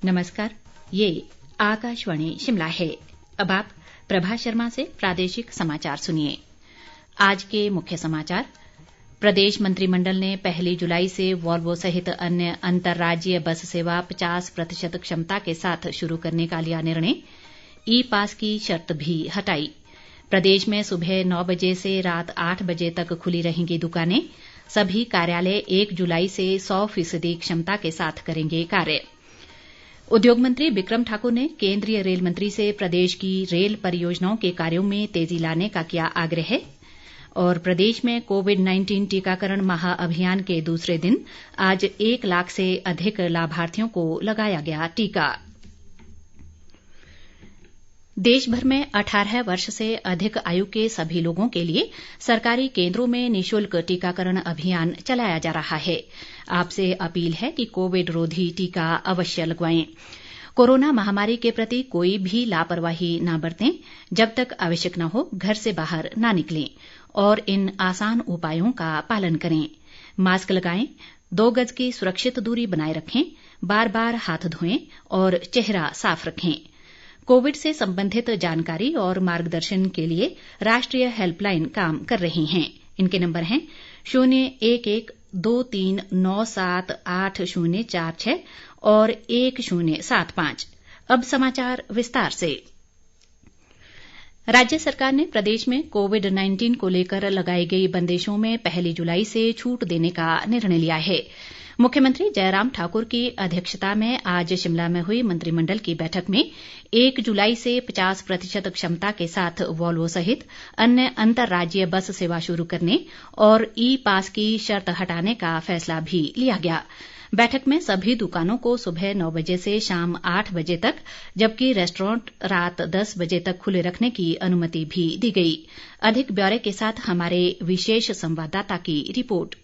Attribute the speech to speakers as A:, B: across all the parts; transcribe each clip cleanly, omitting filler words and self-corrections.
A: नमस्कार, ये आकाशवाणी शिमला है। अब आप प्रभा शर्मा से प्रादेशिक समाचार सुनिए। आज के मुख्य समाचार। प्रदेश मंत्रिमंडल ने 1 जुलाई से वॉल्वो सहित अन्य अंतर्राज्यीय बस सेवा 50% क्षमता के साथ शुरू करने का लिया निर्णय। ई पास की शर्त भी हटाई। प्रदेश में सुबह 9 बजे से रात 8 बजे तक खुली रहेंगी दुकानें। सभी कार्यालय 1 जुलाई से 100% क्षमता के साथ करेंगे कार्य। उद्योग मंत्री बिक्रम ठाकुर ने केंद्रीय रेल मंत्री से प्रदेश की रेल परियोजनाओं के कार्यों में तेजी लाने का किया आग्रह। और प्रदेश में कोविड-19 टीकाकरण महाअभियान के दूसरे दिन आज 1 लाख से अधिक लाभार्थियों को लगाया गया टीका। देश भर में 18 वर्ष से अधिक आयु के सभी लोगों के लिए सरकारी केंद्रों में निःशुल्क टीकाकरण अभियान चलाया जा रहा है। आपसे अपील है कि कोविड रोधी टीका अवश्य लगवाएं। कोरोना महामारी के प्रति कोई भी लापरवाही न बरतें। जब तक आवश्यक न हो घर से बाहर न निकलें और इन आसान उपायों का पालन करें। मास्क लगाएं, 2 गज की सुरक्षित दूरी बनाए रखें, बार-बार हाथ धोएं और चेहरा साफ रखें। कोविड से संबंधित जानकारी और मार्गदर्शन के लिए राष्ट्रीय हेल्पलाइन काम कर रही हैं। इनके नंबर हैं 01123978046 और 1075। अब समाचार विस्तार से। राज्य सरकार ने प्रदेश में कोविड-19 को लेकर लगाई गई बंदिशों में 1 जुलाई से छूट देने का निर्णय लिया है। मुख्यमंत्री जयराम ठाकुर की अध्यक्षता में आज शिमला में हुई मंत्रिमंडल की बैठक में 1 जुलाई से 50% क्षमता के साथ वॉल्वो सहित अन्य अंतर्राज्यीय बस सेवा शुरू करने और ई पास की शर्त हटाने का फैसला भी लिया गया। बैठक में सभी दुकानों को सुबह 9 बजे से शाम 8 बजे तक, जबकि रेस्टोरेंट रात 10 बजे तक खुले रखने की अनुमति भी दी गई। अधिक ब्यौरे के साथ हमारे विशेष संवाददाता की रिपोर्ट।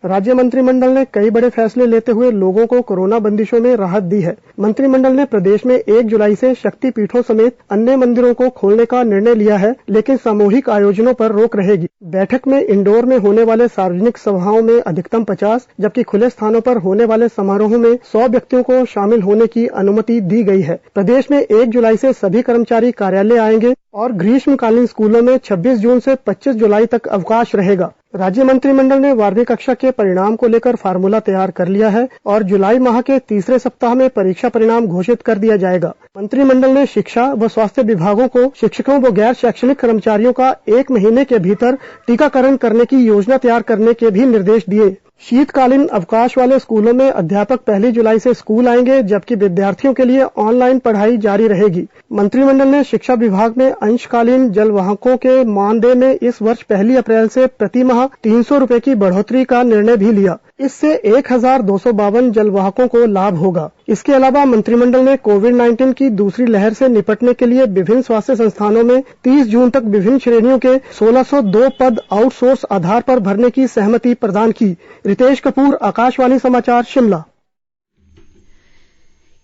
B: राज्य मंत्रिमंडल ने कई बड़े फैसले लेते हुए लोगों को कोरोना बंदिशों में राहत दी है। मंत्रिमंडल ने प्रदेश में 1 जुलाई से शक्ति पीठों समेत अन्य मंदिरों को खोलने का निर्णय लिया है, लेकिन सामूहिक आयोजनों पर रोक रहेगी। बैठक में इंडोर में होने वाले सार्वजनिक सभाओं में अधिकतम 50, जबकि खुले स्थानों पर होने वाले समारोह में 100 व्यक्तियों को शामिल होने की अनुमति दी गई है। प्रदेश में 1 जुलाई से सभी कर्मचारी कार्यालय आएंगे और ग्रीष्मकालीन स्कूलों में 26 जून से 25 जुलाई तक अवकाश रहेगा। राज्य मंत्रिमंडल ने 12वीं कक्षा के परिणाम को लेकर फार्मूला तैयार कर लिया है और जुलाई माह के तीसरे सप्ताह में परीक्षा परिणाम घोषित कर दिया जाएगा। मंत्रिमंडल ने शिक्षा व स्वास्थ्य विभागों को शिक्षकों व गैर शैक्षणिक कर्मचारियों का 1 महीने के भीतर टीकाकरण करने की योजना तैयार करने के भी निर्देश दिए। शीतकालीन अवकाश वाले स्कूलों में अध्यापक 1 जुलाई से स्कूल आएंगे, जबकि विद्यार्थियों के लिए ऑनलाइन पढ़ाई जारी रहेगी। मंत्रिमंडल ने शिक्षा विभाग में अंशकालीन जलवाहकों के मानदेय में इस वर्ष 1 अप्रैल से प्रति माह 300 रुपए की बढ़ोतरी का निर्णय भी लिया। इससे 1252 जलवाहकों को लाभ होगा। इसके अलावा मंत्रिमंडल ने कोविड-19 की दूसरी लहर से निपटने के लिए विभिन्न स्वास्थ्य संस्थानों में 30 जून तक विभिन्न श्रेणियों के 1602 पद आउटसोर्स आधार पर भरने की सहमति प्रदान की। रितेश कपूर, आकाशवाणी समाचार, शिमला।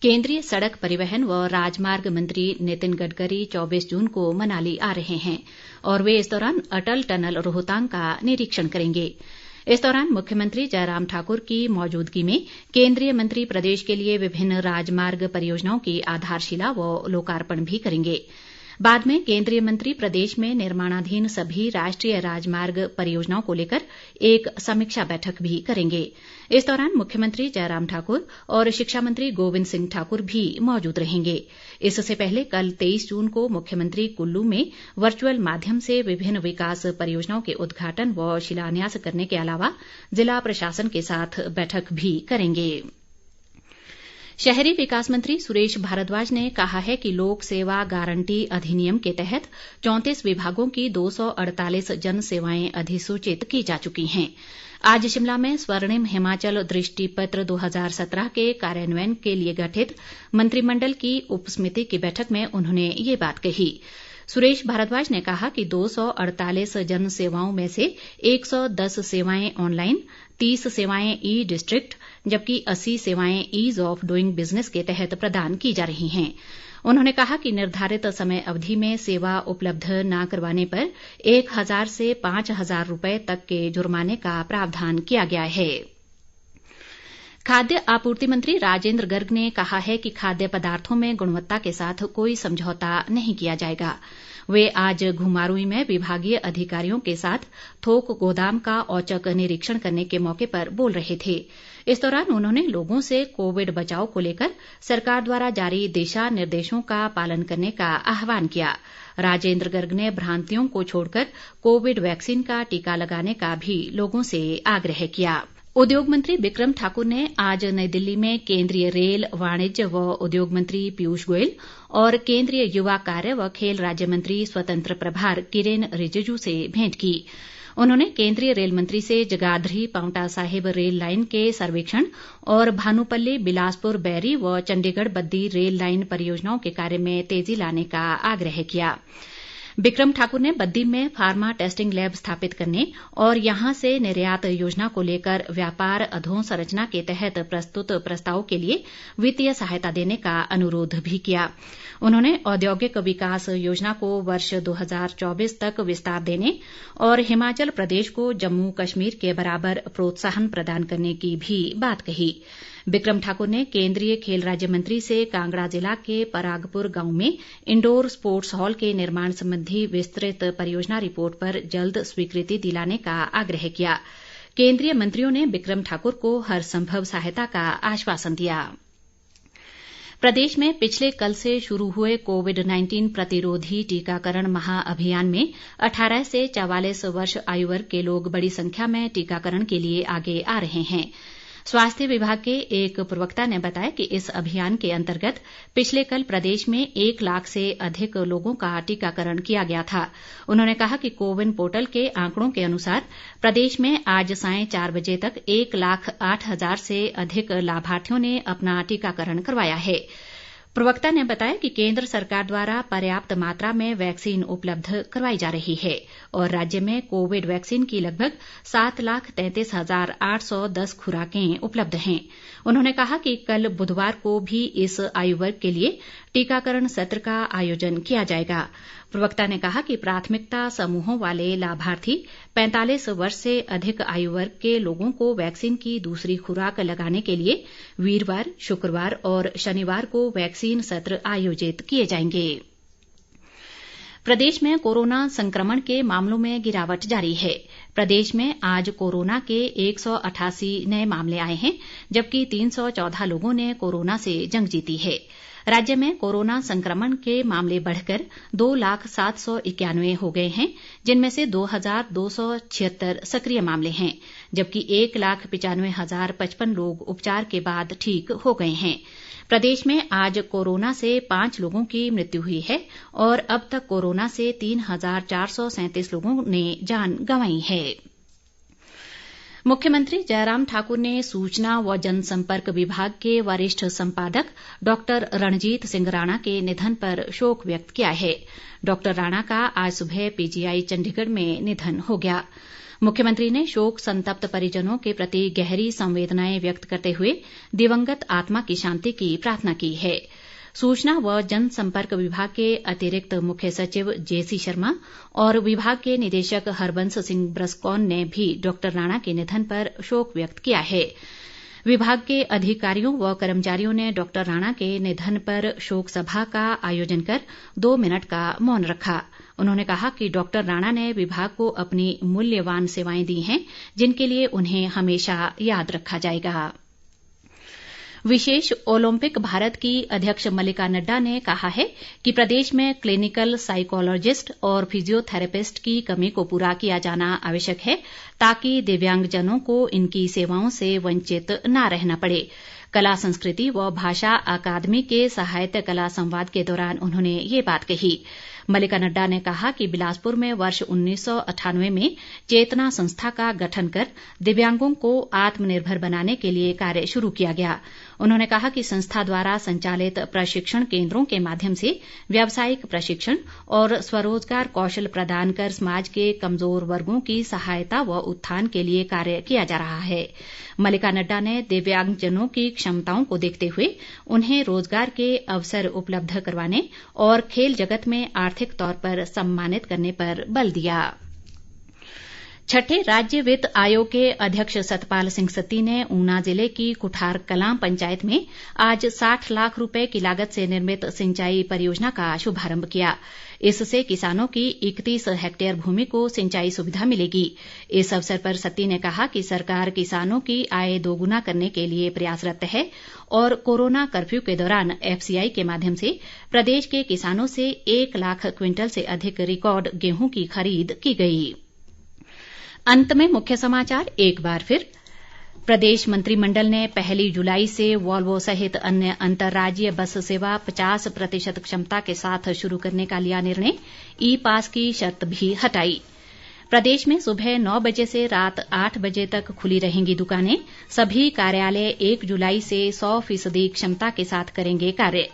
A: केंद्रीय सड़क परिवहन व राजमार्ग मंत्री नितिन गडकरी 24 जून को मनाली आ रहे हैं और वे इस दौरान अटल टनल रोहतांग का निरीक्षण करेंगे। इस दौरान मुख्यमंत्री जयराम ठाकुर की मौजूदगी में केंद्रीय मंत्री प्रदेश के लिए विभिन्न राजमार्ग परियोजनाओं की आधारशिला व लोकार्पण भी करेंगे। बाद में केंद्रीय मंत्री प्रदेश में निर्माणाधीन सभी राष्ट्रीय राजमार्ग परियोजनाओं को लेकर एक समीक्षा बैठक भी करेंगे। इस दौरान मुख्यमंत्री जयराम ठाकुर और शिक्षा मंत्री गोविंद सिंह ठाकुर भी मौजूद रहेंगे। इससे पहले कल 23 जून को मुख्यमंत्री कुल्लू में वर्चुअल माध्यम से विभिन्न विकास परियोजनाओं के उद्घाटन व शिलान्यास करने के अलावा जिला प्रशासन के साथ बैठक भी करेंगे। शहरी विकास मंत्री सुरेश भारद्वाज ने कहा है कि लोक सेवा गारंटी अधिनियम के तहत 34 विभागों की 248 जन सेवाएं अधिसूचित की जा चुकी हैं। आज शिमला में स्वर्णिम हिमाचल दृष्टिपत्र 2017 के कार्यान्वयन के लिए गठित मंत्रिमंडल की उपसमिति की बैठक में उन्होंने ये बात कही। सुरेश भारद्वाज ने कहा कि 248 जन सेवाओं में से 110 सेवाएं ऑनलाइन, 30 सेवाएं ई डिस्ट्रिक्ट, जबकि 80 सेवाएं ईज ऑफ डूइंग बिजनेस के तहत प्रदान की जा रही हैं। उन्होंने कहा कि निर्धारित समय अवधि में सेवा उपलब्ध न करवाने पर 1,000 से 5,000 रुपए तक के जुर्माने का प्रावधान किया गया है। खाद्य आपूर्ति मंत्री राजेंद्र गर्ग ने कहा है कि खाद्य पदार्थों में गुणवत्ता के साथ कोई समझौता नहीं किया जाएगा। वे आज घुमारवीं में विभागीय अधिकारियों के साथ थोक गोदाम का औचक निरीक्षण करने के मौके पर बोल रहे थे। इस दौरान उन्होंने लोगों से कोविड बचाव को लेकर सरकार द्वारा जारी दिशा निर्देशों का पालन करने का आह्वान किया। राजेंद्र गर्ग ने भ्रांतियों को छोड़कर कोविड वैक्सीन का टीका लगाने का भी लोगों से आग्रह किया। उद्योग मंत्री बिक्रम ठाकुर ने आज नई दिल्ली में केंद्रीय रेल, वाणिज्य व उद्योग मंत्री पीयूष गोयल और केंद्रीय युवा कार्य व खेल राज्य मंत्री स्वतंत्र प्रभार किरेन रिजिजू से भेंट की। उन्होंने केंद्रीय रेल मंत्री से जगाधरी पांवटा साहिब रेल लाइन के सर्वेक्षण और भानुपल्ली बिलासपुर बैरी व चंडीगढ़ बद्दी रेल लाइन परियोजनाओं के कार्य में तेजी लाने का आग्रह किया। बिक्रम ठाकुर ने बद्दी में फार्मा टेस्टिंग लैब स्थापित करने और यहां से निर्यात योजना को लेकर व्यापार अधोसंरचना के तहत प्रस्तुत प्रस्ताव के लिए वित्तीय सहायता देने का अनुरोध भी किया। उन्होंने औद्योगिक विकास योजना को वर्ष 2024 तक विस्तार देने और हिमाचल प्रदेश को जम्मू कश्मीर के बराबर प्रोत्साहन प्रदान करने की भी बात कही। बिक्रम ठाकुर ने केंद्रीय खेल राज्य मंत्री से कांगड़ा जिला के परागपुर गांव में इंडोर स्पोर्ट्स हॉल के निर्माण संबंधी विस्तृत परियोजना रिपोर्ट पर जल्द स्वीकृति दिलाने का आग्रह किया। केंद्रीय मंत्रियों ने बिक्रम ठाकुर को हर संभव सहायता का आश्वासन दिया। प्रदेश में पिछले कल से शुरू हुए कोविड-19 प्रतिरोधी टीकाकरण महाअभियान में 18 से 44 वर्ष आयु वर्ग के लोग बड़ी संख्या में टीकाकरण के लिए आगे आ रहे हैं। स्वास्थ्य विभाग के एक प्रवक्ता ने बताया कि इस अभियान के अंतर्गत पिछले कल प्रदेश में 1 लाख से अधिक लोगों का टीकाकरण किया गया था। उन्होंने कहा कि कोविन पोर्टल के आंकड़ों के अनुसार प्रदेश में आज सायं 4 बजे तक 1,08,000 से अधिक लाभार्थियों ने अपना टीकाकरण करवाया है। प्रवक्ता ने बताया कि केंद्र सरकार द्वारा पर्याप्त मात्रा में वैक्सीन उपलब्ध करवाई जा रही है और राज्य में कोविड वैक्सीन की लगभग 7,33,810 खुराकें उपलब्ध हैं। उन्होंने कहा कि कल बुधवार को भी इस आयु वर्ग के लिए टीकाकरण सत्र का आयोजन किया जाएगा। प्रवक्ता ने कहा कि प्राथमिकता समूहों वाले लाभार्थी 45 वर्ष से अधिक आयु वर्ग के लोगों को वैक्सीन की दूसरी खुराक लगाने के लिए वीरवार, शुक्रवार और शनिवार को वैक्सीन सत्र आयोजित किए जाएंगे। प्रदेश में कोरोना संक्रमण के मामलों में गिरावट जारी है। प्रदेश में आज कोरोना के 188 नए मामले आए हैं, जबकि 314 लोगों ने कोरोना से जंग जीती है। राज्य में कोरोना संक्रमण के मामले बढ़कर 2,07,91 हो गए हैं, जिनमें से 2,276 सक्रिय मामले हैं, जबकि 1,95,055 लोग उपचार के बाद ठीक हो गए हैं। प्रदेश में आज कोरोना से 5 लोगों की मृत्यु हुई है और अब तक कोरोना से 3,437 लोगों ने जान गंवाई है। मुख्यमंत्री जयराम ठाकुर ने सूचना व जनसंपर्क विभाग के वरिष्ठ संपादक डॉक्टर रणजीत सिंह राणा के निधन पर शोक व्यक्त किया है। डॉक्टर राणा का आज सुबह पीजीआई चंडीगढ़ में निधन हो गया। मुख्यमंत्री ने शोक संतप्त परिजनों के प्रति गहरी संवेदनाएं व्यक्त करते हुए दिवंगत आत्मा की शांति की प्रार्थना की है। सूचना व जनसंपर्क विभाग के अतिरिक्त मुख्य सचिव जेसी शर्मा और विभाग के निदेशक हरबंस सिंह ब्रसकोन ने भी डॉक्टर राणा के निधन पर शोक व्यक्त किया है। विभाग के अधिकारियों व कर्मचारियों ने डॉक्टर राणा के निधन पर शोक सभा का आयोजन कर 2 मिनट का मौन रखा। उन्होंने कहा कि डॉक्टर राणा ने विभाग को अपनी मूल्यवान सेवाएं दी हैं, जिनके लिए उन्हें हमेशा याद रखा जाएगा। विशेष ओलंपिक भारत की अध्यक्ष मल्लिका नड्डा ने कहा है कि प्रदेश में क्लिनिकल साइकोलॉजिस्ट और फिजियोथेरेपिस्ट की कमी को पूरा किया जाना आवश्यक है, ताकि दिव्यांगजनों को इनकी सेवाओं से वंचित न रहना पड़े। कला संस्कृति व भाषा अकादमी के साहित्य कला संवाद के दौरान उन्होंने ये बात कही। मल्लिका नड्डा ने कहा कि बिलासपुर में वर्ष 1998 में चेतना संस्था का गठन कर दिव्यांगों को आत्मनिर्भर बनाने के लिए कार्य शुरू किया गया। उन्होंने कहा कि संस्था द्वारा संचालित प्रशिक्षण केंद्रों के माध्यम से व्यावसायिक प्रशिक्षण और स्वरोजगार कौशल प्रदान कर समाज के कमजोर वर्गों की सहायता व उत्थान के लिए कार्य किया जा रहा है। मल्लिका नड्डा ने दिव्यांगजनों की क्षमताओं को देखते हुए उन्हें रोजगार के अवसर उपलब्ध करवाने और खेल जगत में आर्थिक तौर पर सम्मानित करने पर बल दिया। छठे राज्य वित्त आयोग के अध्यक्ष सतपाल सिंह सत्ती ने ऊना जिले की कुठार कलां पंचायत में आज 60 लाख रुपए की लागत से निर्मित सिंचाई परियोजना का शुभारंभ किया। इससे किसानों की 31 हेक्टेयर भूमि को सिंचाई सुविधा मिलेगी। इस अवसर पर सत्ती ने कहा कि सरकार किसानों की आय दोगुना करने के लिए प्रयासरत है और कोरोना कर्फ्यू के दौरान एफसीआई के माध्यम से प्रदेश के किसानों से 1 लाख क्विंटल से अधिक रिकॉर्ड गेहूं की खरीद की गई। अंत में मुख्य समाचार एक बार फिर। प्रदेश मंत्रिमंडल ने 1 जुलाई से वॉल्वो सहित अन्य अंतर्राज्यीय बस सेवा 50% क्षमता के साथ शुरू करने का लिया निर्णय। ई पास की शर्त भी हटाई। प्रदेश में सुबह 9 बजे से रात 8 बजे तक खुली रहेंगी दुकानें। सभी कार्यालय 1 जुलाई से 100% क्षमता के साथ करेंगे कार्य।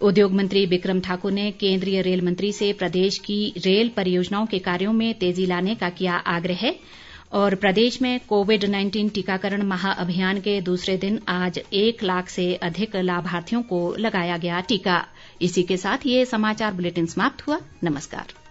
A: उद्योग मंत्री बिक्रम ठाकुर ने केंद्रीय रेल मंत्री से प्रदेश की रेल परियोजनाओं के कार्यों में तेजी लाने का किया आग्रह। और प्रदेश में कोविड-19 टीकाकरण महाअभियान के दूसरे दिन आज 1 लाख से अधिक लाभार्थियों को लगाया गया टीका। इसी के साथ ये समाचार बुलेटिन समाप्त हुआ। नमस्कार।